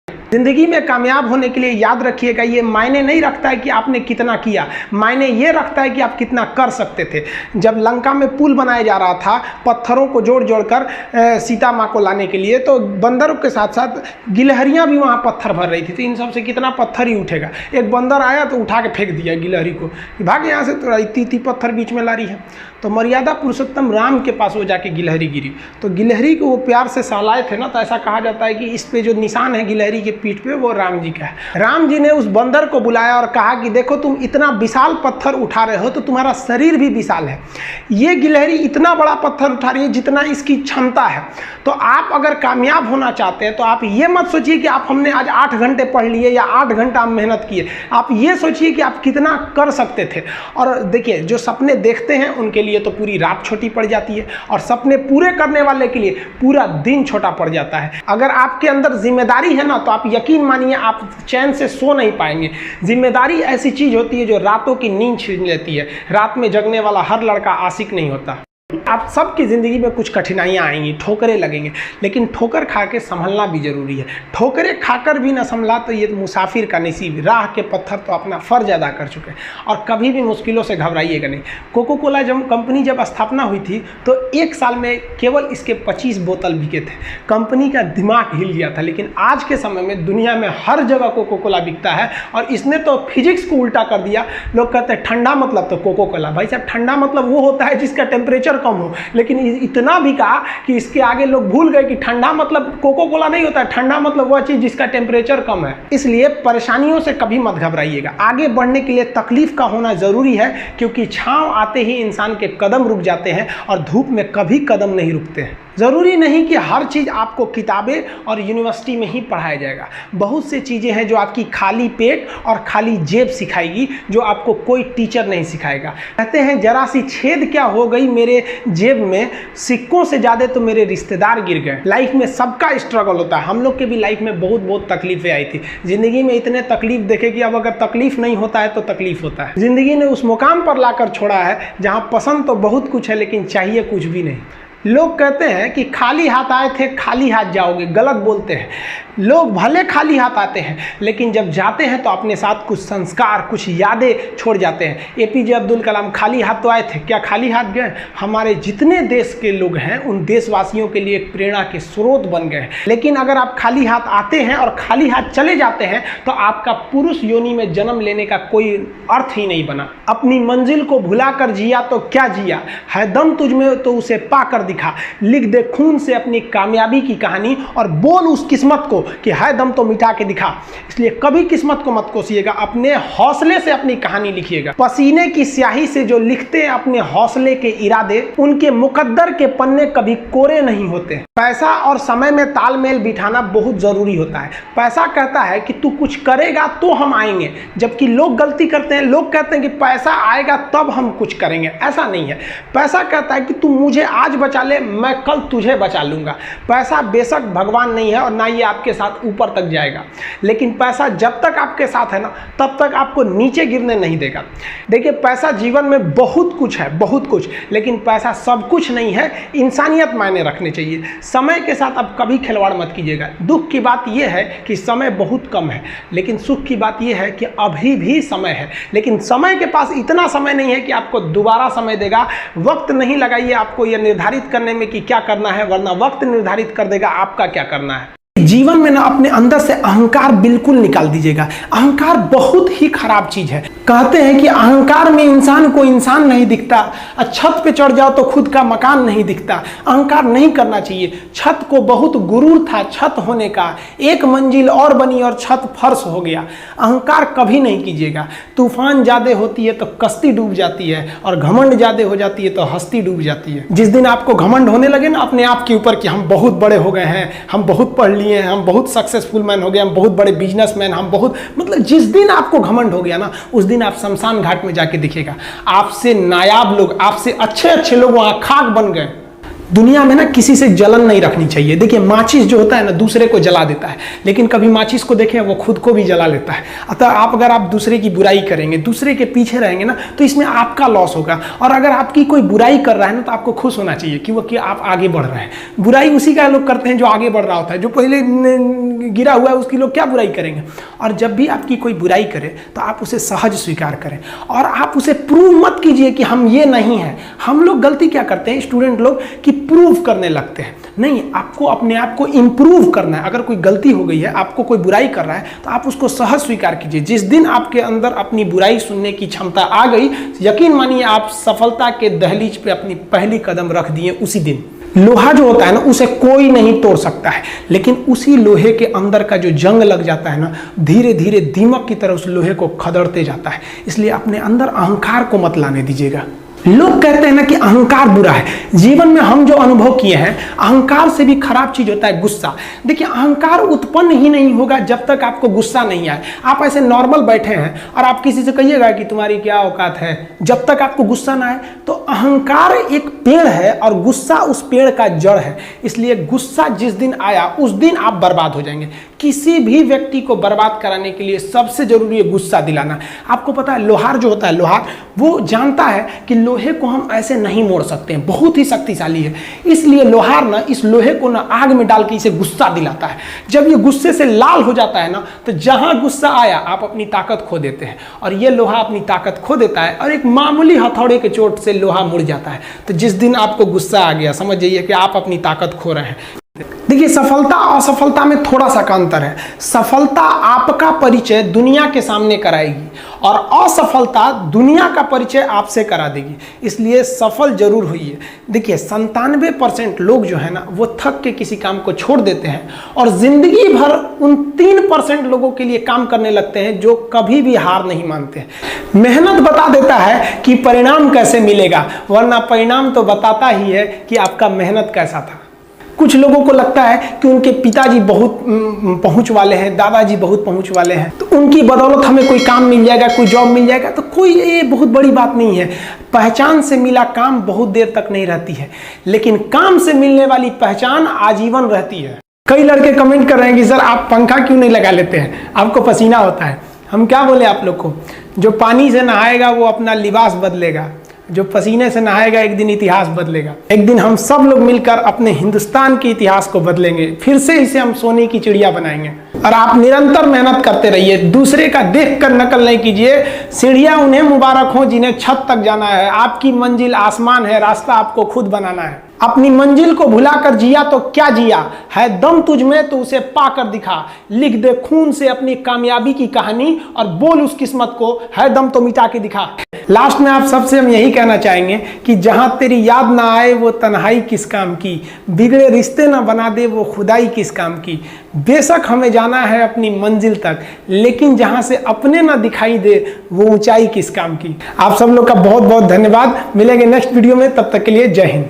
जिंदगी में कामयाब होने के लिए याद रखिएगा, ये मायने नहीं रखता है कि आपने कितना किया, मायने ये रखता है कि आप कितना कर सकते थे। जब लंका में पुल बनाया जा रहा था पत्थरों को जोड़ जोड़ कर सीता माँ को लाने के लिए, तो बंदरों के साथ साथ गिलहरियाँ भी वहाँ पत्थर भर रही थी। तो इन सबसे कितना पत्थर ही उठेगा। एक बंदर आया तो उठा के फेंक दिया गिलहरी को, भाग यहाँ से, तो इतनी पत्थर बीच में ला रही है। तो मर्यादा पुरुषोत्तम राम के पास वो जाके गिलहरी गिरी, तो गिलहरी को वो प्यार से सहलाए थे ना, तो ऐसा कहा जाता है कि इस पे जो निशान है गिलहरी के पीठ पे, वो राम जी का है। राम जी ने उस बंदर को बुलाया और कहा कि देखो तुम इतना विशाल पत्थर उठा रहे हो तो तुम्हारा शरीर भी विशाल है, ये गिलहरी इतना बड़ा पत्थर उठा रही है जितना इसकी क्षमता है। तो आप अगर कामयाब होना चाहते हैं तो आप ये मत सोचिए कि आप हमने आज 8 घंटे पढ़ लिए या 8 घंटा हम मेहनत किए, आप ये सोचिए कि आप कितना कर सकते थे। और देखिए, जो सपने देखते हैं उनके लिए तो पूरी रात छोटी पड़ जाती है, और सपने पूरे करने वाले के लिए पूरा दिन छोटा पड़ जाता है। अगर आपके अंदर जिम्मेदारी है ना, तो आप यकीन मानिए आप चैन से सो नहीं पाएंगे। जिम्मेदारी ऐसी चीज होती है जो रातों की नींद छीन लेती है। रात में जगने वाला हर लड़का आशिक नहीं होता। आप सबकी ज़िंदगी में कुछ कठिनाइयाँ आएंगी, ठोकरें लगेंगे, लेकिन ठोकर खा के संभलना भी जरूरी है। ठोकरें खाकर भी ना संभला तो ये मुसाफिर का नसीब। राह के पत्थर तो अपना फ़र्ज अदा कर चुके हैं, और कभी भी मुश्किलों से घबराइएगा नहीं। कोको कोला कंपनी जब स्थापना हुई थी तो 1 साल में केवल इसके 25 बोतल बिके थे। कंपनी का दिमाग हिल गया था। लेकिन आज के समय में दुनिया में हर जगह कोको कोला बिकता है, और इसने तो फिजिक्स को उल्टा कर दिया। लोग कहते हैं ठंडा मतलब तो कोको कोला। भाई साहब, ठंडा मतलब वो होता है जिसका टेम्परेचर कम हो, लेकिन इतना भी कहा कि इसके आगे लोग भूल गए कि ठंडा मतलब कोको कोला नहीं होता है, ठंडा मतलब वह चीज जिसका टेम्परेचर कम है। इसलिए परेशानियों से कभी मत घबराइएगा। आगे बढ़ने के लिए तकलीफ का होना जरूरी है, क्योंकि छांव आते ही इंसान के कदम रुक जाते हैं और धूप में कभी कदम नहीं रुकते हैं। ज़रूरी नहीं कि हर चीज़ आपको किताबें और यूनिवर्सिटी में ही पढ़ाया जाएगा। बहुत सी चीज़ें हैं जो आपकी खाली पेट और खाली जेब सिखाएगी, जो आपको कोई टीचर नहीं सिखाएगा। कहते हैं जरा सी छेद क्या हो गई मेरे जेब में, सिक्कों से ज़्यादा तो मेरे रिश्तेदार गिर गए। लाइफ में सबका स्ट्रगल होता है। हम लोग के भी लाइफ में बहुत तकलीफें आई थी। ज़िंदगी में इतने तकलीफ देखे कि अब अगर तकलीफ नहीं होता है तो तकलीफ होता है। ज़िंदगी ने उस मुकाम पर लाकर छोड़ा है जहाँ पसंद तो बहुत कुछ है, लेकिन चाहिए कुछ भी नहीं। लोग कहते हैं कि खाली हाथ आए थे खाली हाथ जाओगे, गलत बोलते हैं। लोग भले खाली हाथ आते हैं, लेकिन जब जाते हैं तो अपने साथ कुछ संस्कार, कुछ यादें छोड़ जाते हैं। एपीजे अब्दुल कलाम खाली हाथ तो आए थे, क्या खाली हाथ गए? हमारे जितने देश के लोग हैं उन देशवासियों के लिए एक प्रेरणा के स्रोत बन गए हैं। लेकिन अगर आप खाली हाथ आते हैं और खाली हाथ चले जाते हैं तो आपका पुरुष योनि में जन्म लेने का कोई अर्थ ही नहीं बना। अपनी मंजिल को भुलाकर जिया तो क्या जिया, है दम तुझ में तो उसे पाकर दिखा। लिख दे खून से अपनी कामयाबी की कहानी और बोल उस किस्मत को कि है दम तो मिटा के दिखा। इसलिए कभी किस्मत को मत कोसिएगा, अपने हौसले से अपनी कहानी लिखिएगा। पसीने की स्याही से जो लिखते हैं अपने हौसले के इरादे, उनके मुकद्दर के पन्ने कभी कोरे नहीं होते। पैसा और समय में तालमेल बिठाना बहुत जरूरी होता है। पैसा कहता है कि तू कुछ करेगा तो हम आएंगे, जबकि लोग गलती करते हैं। लोग कहते हैं कि पैसा आएगा तब हम कुछ करेंगे। ऐसा नहीं है। पैसा कहता है कि तू मुझे आज बचा ले, मैं कल तुझे बचा लूंगा। पैसा बेशक भगवान नहीं है और ना ये आपके साथ ऊपर तक जाएगा, लेकिन पैसा जब तक आपके साथ है ना, तब तक आपको नीचे गिरने नहीं देगा। देखिए, पैसा जीवन में बहुत कुछ है, बहुत कुछ, लेकिन पैसा सब कुछ नहीं है। इंसानियत मायने रखने चाहिए। समय के साथ आप कभी खिलवाड़ मत कीजिएगा। दुख की बात यह है कि समय बहुत कम है, लेकिन सुख की बात यह है कि अभी भी समय है। लेकिन समय के पास इतना समय नहीं है कि आपको दोबारा समय देगा। वक्त नहीं लगाइए आपको यह निर्धारित करने में कि क्या करना है, वरना वक्त निर्धारित कर देगा आपका क्या करना है। जीवन में ना अपने अंदर से अहंकार बिल्कुल निकाल दीजिएगा। अहंकार बहुत ही खराब चीज है। कहते हैं कि अहंकार में इंसान को इंसान नहीं दिखता, छत पे चढ़ जाओ तो खुद का मकान नहीं दिखता। अहंकार नहीं करना चाहिए। छत को बहुत गुरूर था छत होने का, एक मंजिल और बनी और छत फर्श हो गया। अहंकार कभी नहीं कीजिएगा। तूफान ज्यादा होती है तो कश्ती डूब जाती है, और घमंड ज्यादा हो जाती है तो हस्ती डूब जाती है। जिस दिन आपको घमंड होने लगे ना अपने आप के ऊपर कि हम बहुत बड़े हो गए हैं, हम बहुत पढ़ लिए, हम बहुत सक्सेसफुल मैन हो गए, हम बहुत बड़े बिजनेसमैन, हम बहुत, मतलब जिस दिन आपको घमंड हो गया ना, उस दिन आप शमशान घाट में जाके दिखेगा आपसे नायाब लोग, आपसे अच्छे अच्छे लोग वहां खाक बन गए। दुनिया में ना किसी से जलन नहीं रखनी चाहिए। देखिए माचिस जो होता है ना दूसरे को जला देता है, लेकिन कभी माचिस को देखें वो खुद को भी जला लेता है। अतः अगर आप दूसरे की बुराई करेंगे, दूसरे के पीछे रहेंगे ना, तो इसमें आपका लॉस होगा। और अगर आपकी कोई बुराई कर रहा है ना तो आपको खुश होना चाहिए कि आप आगे बढ़ रहे हैं। बुराई उसी का लोग करते हैं जो आगे बढ़ रहा होता है, जो पहले गिरा हुआ है उसकी लोग क्या बुराई करेंगे। और जब भी आपकी कोई बुराई करे तो आप उसे सहज स्वीकार करें और आप उसे प्रूव मत कीजिए कि हम ये नहीं हैं। हम लोग गलती क्या करते हैं स्टूडेंट लोग कि प्रूव करने लगते हैं। नहीं, आपको अपने आप को इंप्रूव करना है। अगर कोई गलती हो गई है, आपको कोई बुराई कर रहा है, तो आप उसको सहज स्वीकार कीजिए। जिस दिन आपके अंदर अपनी बुराई सुनने की क्षमता आ गई, यकीन मानिए आप सफलता के दहलीज पे अपनी पहली कदम रख दिए उसी दिन। लोहा जो होता है ना उसे कोई नहीं तोड़ सकता है, लेकिन उसी लोहे के अंदर का जो जंग लग जाता है ना, धीरे धीरे दीमक की तरह उस लोहे को खदड़ते जाता है। इसलिए अपने अंदर अहंकार को मत लाने दीजिएगा। लोग कहते हैं ना कि अहंकार बुरा है। जीवन में हम जो अनुभव किए हैं, अहंकार से भी खराब चीज होता है गुस्सा। देखिए अहंकार उत्पन्न ही नहीं होगा जब तक आपको गुस्सा नहीं आए। आप ऐसे नॉर्मल बैठे हैं और आप किसी से कहिएगा कि तुम्हारी क्या औकात है, जब तक आपको गुस्सा ना आए। तो अहंकार एक पेड़ है और गुस्सा उस पेड़ का जड़ है। इसलिए गुस्सा जिस दिन आया उस दिन आप बर्बाद हो जाएंगे। किसी भी व्यक्ति को बर्बाद कराने के लिए सबसे जरूरी है गुस्सा दिलाना। आपको पता है लोहार जो होता है, लोहार वो जानता है कि लोहे को हम ऐसे नहीं मोड़ सकते हैं, बहुत ही शक्तिशाली है। इसलिए लोहार ना इस लोहे को ना आग में डाल के इसे गुस्सा दिलाता है। जब ये गुस्से से लाल हो जाता है ना, तो जहां गुस्सा आया आप अपनी ताकत खो देते हैं। और ये लोहा अपनी ताकत खो देता है और एक मामूली हथौड़े के चोट से लोहा मुड़ जाता है। तो जिस दिन आपको गुस्सा आ गया, समझ जाइए कि आप अपनी ताकत खो रहे हैं। देखिए सफलता और असफलता में थोड़ा सा का अंतर है। सफलता आपका परिचय दुनिया के सामने कराएगी और असफलता दुनिया का परिचय आपसे करा देगी। इसलिए सफल जरूर होइए। देखिए 97% लोग जो है ना वो थक के किसी काम को छोड़ देते हैं और जिंदगी भर उन 3% लोगों के लिए काम करने लगते हैं जो कभी भी हार नहीं मानते हैं। मेहनत बता देता है कि परिणाम कैसे मिलेगा, वरना परिणाम तो बताता ही है कि आपका मेहनत कैसा था। कुछ लोगों को लगता है कि उनके पिताजी बहुत पहुंच वाले हैं, दादाजी बहुत पहुंच वाले हैं, तो उनकी बदौलत हमें कोई काम मिल जाएगा, कोई जॉब मिल जाएगा। तो कोई ये बहुत बड़ी बात नहीं है। पहचान से मिला काम बहुत देर तक नहीं रहती है, लेकिन काम से मिलने वाली पहचान आजीवन रहती है। कई लड़के कमेंट कर रहे हैं कि सर आप पंखा क्यों नहीं लगा लेते हैं, आपको पसीना होता है। हम क्या बोले आप लोग को, जो पानी से नहाएगा वो अपना लिबास बदलेगा, जो पसीने से नहाएगा एक दिन इतिहास बदलेगा। एक दिन हम सब लोग मिलकर अपने हिंदुस्तान के इतिहास को बदलेंगे, फिर से इसे हम सोने की चिड़िया बनाएंगे। और आप निरंतर मेहनत करते रहिए, दूसरे का देख कर नकल नहीं कीजिए। सीढ़ियां उन्हें मुबारक हो जिन्हें छत तक जाना है। आपकी मंजिल आसमान है, रास्ता आपको खुद बनाना है। अपनी मंजिल को भुलाकर जिया तो क्या जिया है, दम तुझ में तो उसे पाकर दिखा। लिख दे खून से अपनी कामयाबी की कहानी और बोल उस किस्मत को, है दम तो मिटा के दिखा। लास्ट में आप सबसे हम यही कहना चाहेंगे कि जहां तेरी याद ना आए वो तन्हाई किस काम की, बिगड़े रिश्ते ना बना दे वो खुदाई किस काम की। बेशक हमें जाना है अपनी मंजिल तक, लेकिन जहां से अपने ना दिखाई दे वो ऊंचाई किस काम की। आप सब लोग का बहुत बहुत धन्यवाद। मिलेंगे नेक्स्ट वीडियो में, तब तक के लिए जय हिंद।